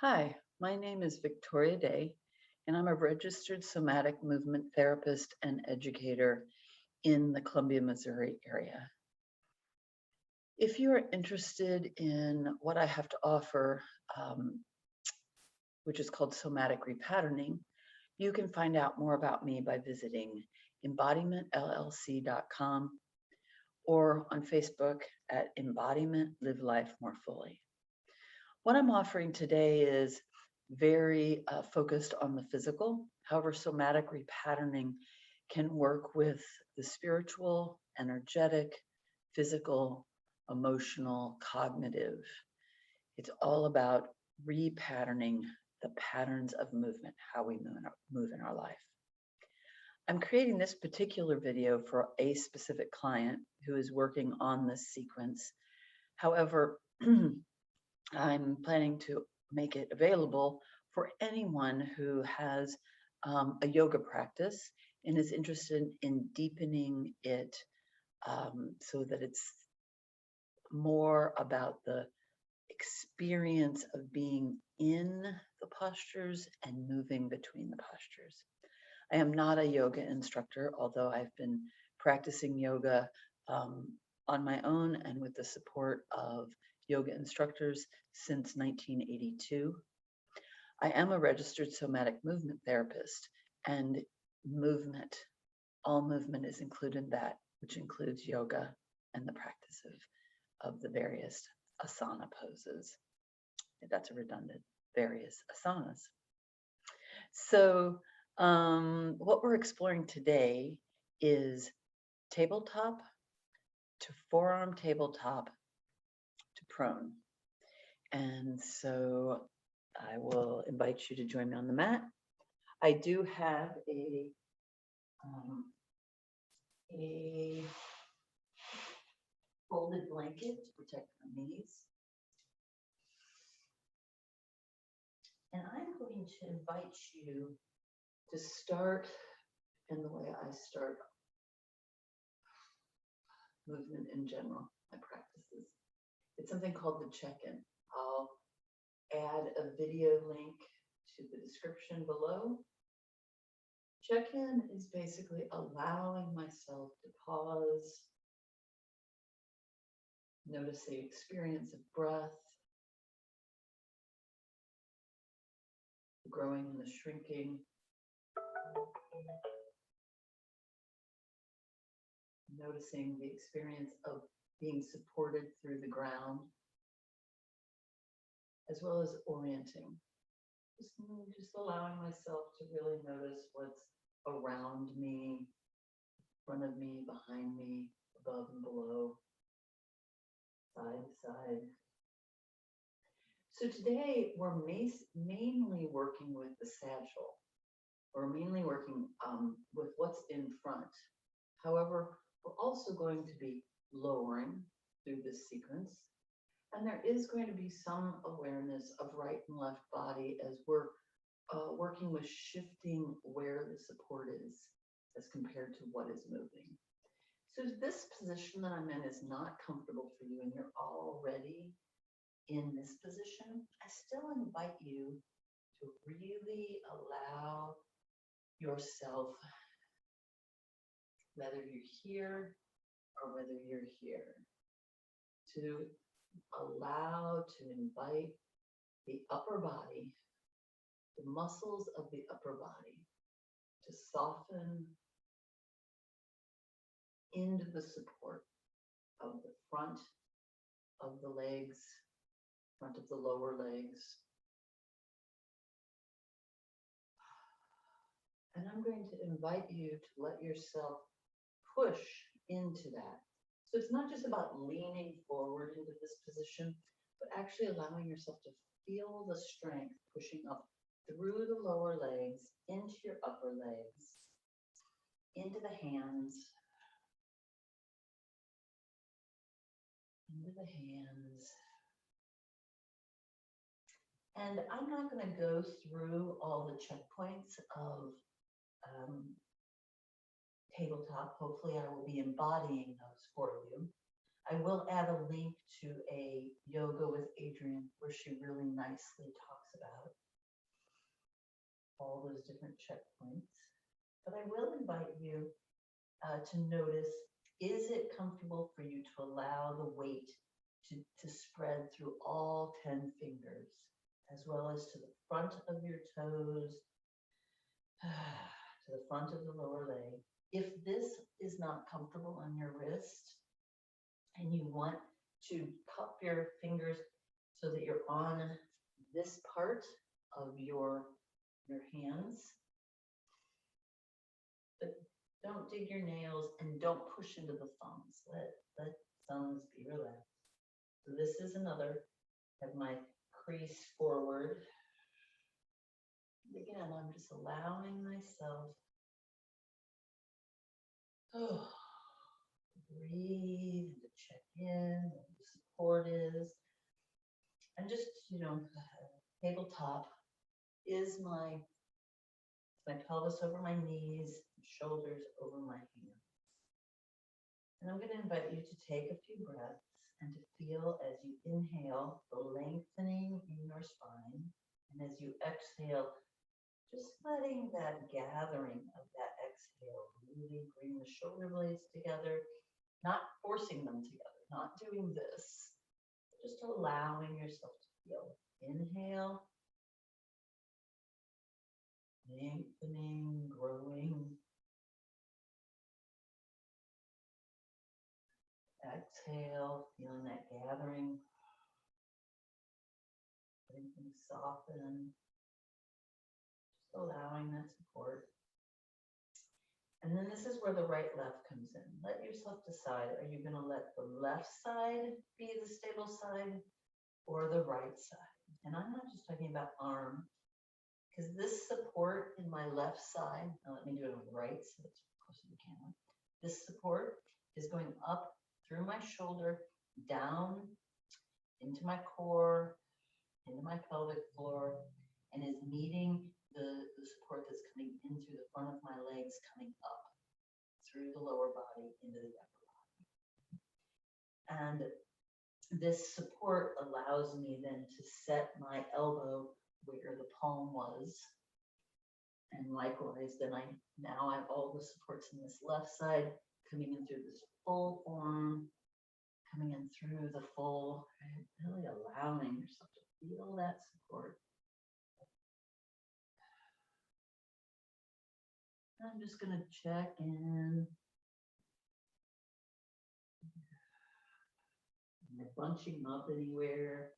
Hi, my name is Victoria Day, and I'm a registered somatic movement therapist and educator in the Columbia, Missouri area. If you are interested in what I have to offer, um, which is called somatic repatterning, you can find out more about me by visiting embodimentllc.com or on Facebook at Embodiment Live Life More Fully. What I'm offering today is very focused on the physical. However, somatic repatterning can work with the spiritual, energetic, physical, emotional, cognitive. It's all about repatterning the patterns of movement, how we move in our life. I'm creating this particular video for a specific client who is working on this sequence. However, I'm planning to make it available for anyone who has a yoga practice and is interested in deepening it so that it's more about the experience of being in the postures and moving between the postures. I am not a yoga instructor, although I've been practicing yoga on my own and with the support of yoga instructors since 1982. I am a registered somatic movement therapist, and all movement is included in that, which includes yoga and the practice of the various asana poses. That's a redundant, various asanas. So what we're exploring today is tabletop to forearm tabletop to prone. And so I will invite you to join me on the mat. I do have a folded blanket to protect my knees. And I'm going to invite you to start in the way I start movement in general, my practices. It's something called the check-in. I'll add a video link to the description below. Check-in is basically allowing myself to pause, notice the experience of breath, the growing and the shrinking, noticing the experience of being supported through the ground, as well as orienting. Just allowing myself to really notice what's around me, in front of me, behind me, above and below, side to side. So today we're mainly working with the sagittal. We're mainly working with what's in front. However, we're also going to be lowering through this sequence. And there is going to be some awareness of right and left body as we're working with shifting where the support is as compared to what is moving. So if this position that I'm in is not comfortable for you and you're already in this position, I still invite you to really allow yourself, whether you're here or whether you're here, to allow, to invite the upper body, the muscles of the upper body to soften into the support of the front of the legs, front of the lower legs. And I'm going to invite you to let yourself push into that. So it's not just about leaning forward into this position, but actually allowing yourself to feel the strength pushing up through the lower legs, into your upper legs, into the hands, into the hands. And I'm not going to go through all the checkpoints of tabletop. Hopefully I will be embodying those for you. I will add a link to a yoga with Adrienne where she really nicely talks about all those different checkpoints. But I will invite you to notice, is it comfortable for you to allow the weight to spread through all 10 fingers, as well as to the front of your toes, to the front of the lower leg. If this is not comfortable on your wrist and you want to cup your fingers so that you're on this part of your hands, but don't dig your nails and don't push into the thumbs. Let thumbs be relaxed. So this is another, have my crease forward. Again, I'm just allowing myself breathe, to check in, what the support is. And just, tabletop is my pelvis over my knees, shoulders over my hands. And I'm going to invite you to take a few breaths and to feel as you inhale the lengthening in your spine, and as you exhale, just letting that gathering of that exhale really bring the shoulder blades together, not forcing them together, not doing this, just allowing yourself to feel. Inhale, lengthening, growing. Exhale, feeling that gathering, letting things soften, just allowing that support. And then this is where the right-left comes in. Let yourself decide, are you going to let the left side be the stable side or the right side? And I'm not just talking about arm, because this support in my left side, now let me do it on the right so it's close to the camera. This support is going up through my shoulder, down into my core, into my pelvic floor, and is meeting the support that's coming in through the front of my legs, coming up through the lower body into the upper body. And this support allows me then to set my elbow where the palm was. And likewise, then now I have all the supports in this left side coming in through this full form, coming in through the full, really allowing yourself to feel that support. I'm just going to check in. Am I bunching up anywhere?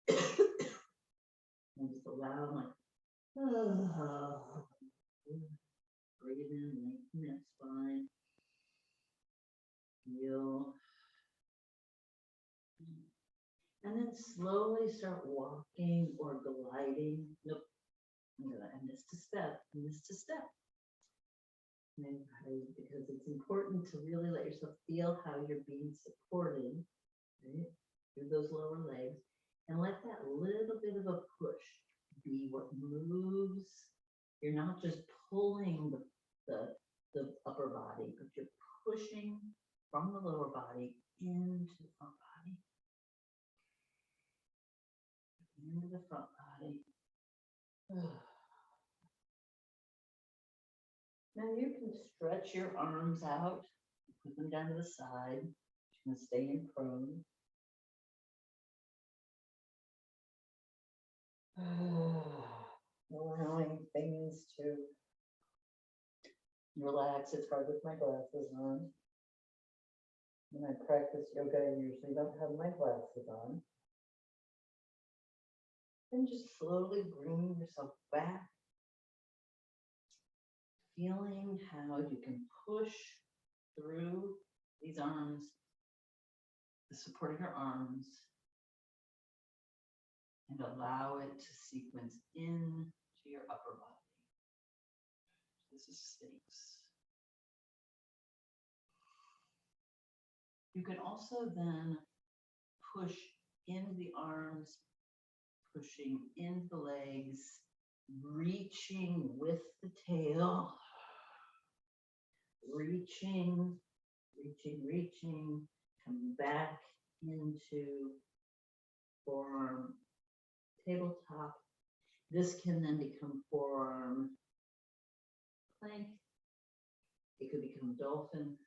And just allow my breathe in, lengthen that spine. Feel. And then slowly start walking or gliding. Nope. I missed a step. Because it's important to really let yourself feel how you're being supported, right, through those lower legs, and let that little bit of a push be what moves. You're not just pulling the upper body, but you're pushing from the lower body into the front body. Into the front body. Now you can stretch your arms out, put them down to the side. You're going to stay in prone. Allowing things to relax. It's hard with my glasses on. When I practice yoga, I usually don't have my glasses on. And just slowly bring yourself back, feeling how you can push through these arms, the support of your arms, and allow it to sequence into your upper body. This is Sphinx. You can also then push into the arms, pushing into the legs, reaching with the tail, reaching, Come back into forearm tabletop. This can then become forearm plank. It could become dolphin.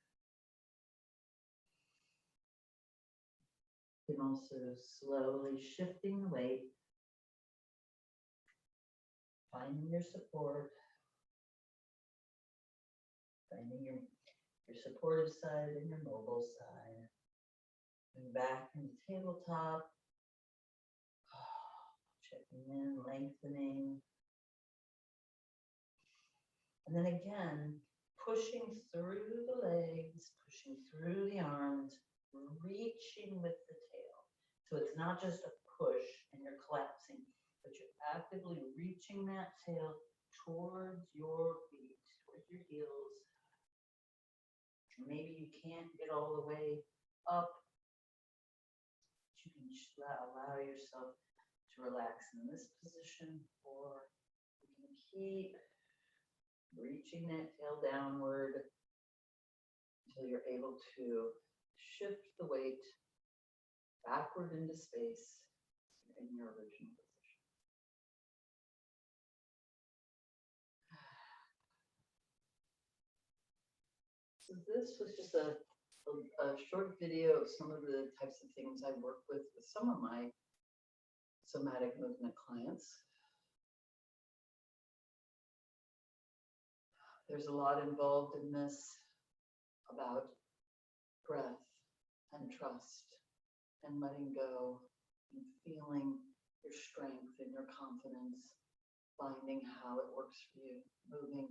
You can also slowly shifting the weight, finding your support, finding your supportive side and your mobile side. And back into tabletop. Checking in, lengthening. And then again, pushing through the legs, pushing through the arms, reaching with the tail. So it's not just a push and you're collapsing, but you're actively reaching that tail towards your feet, towards your heels. Maybe you can't get all the way up. You can allow yourself to relax in this position, or you can keep reaching that tail downward until you're able to shift the weight backward into space in your original position. So this was just a short video of some of the types of things I work with some of my somatic movement clients. There's a lot involved in this about breath and trust and letting go and feeling your strength and your confidence, finding how it works for you, moving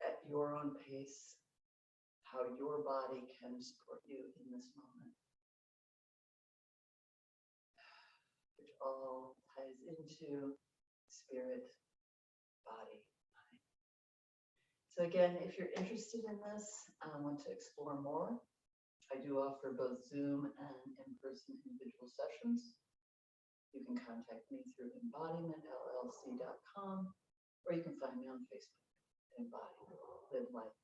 at your own pace, how your body can support you in this moment, which all ties into spirit, body, mind. So again, if you're interested in this, want to explore more, I do offer both Zoom and in-person individual sessions. You can contact me through embodimentllc.com, or you can find me on Facebook, Embody Live Life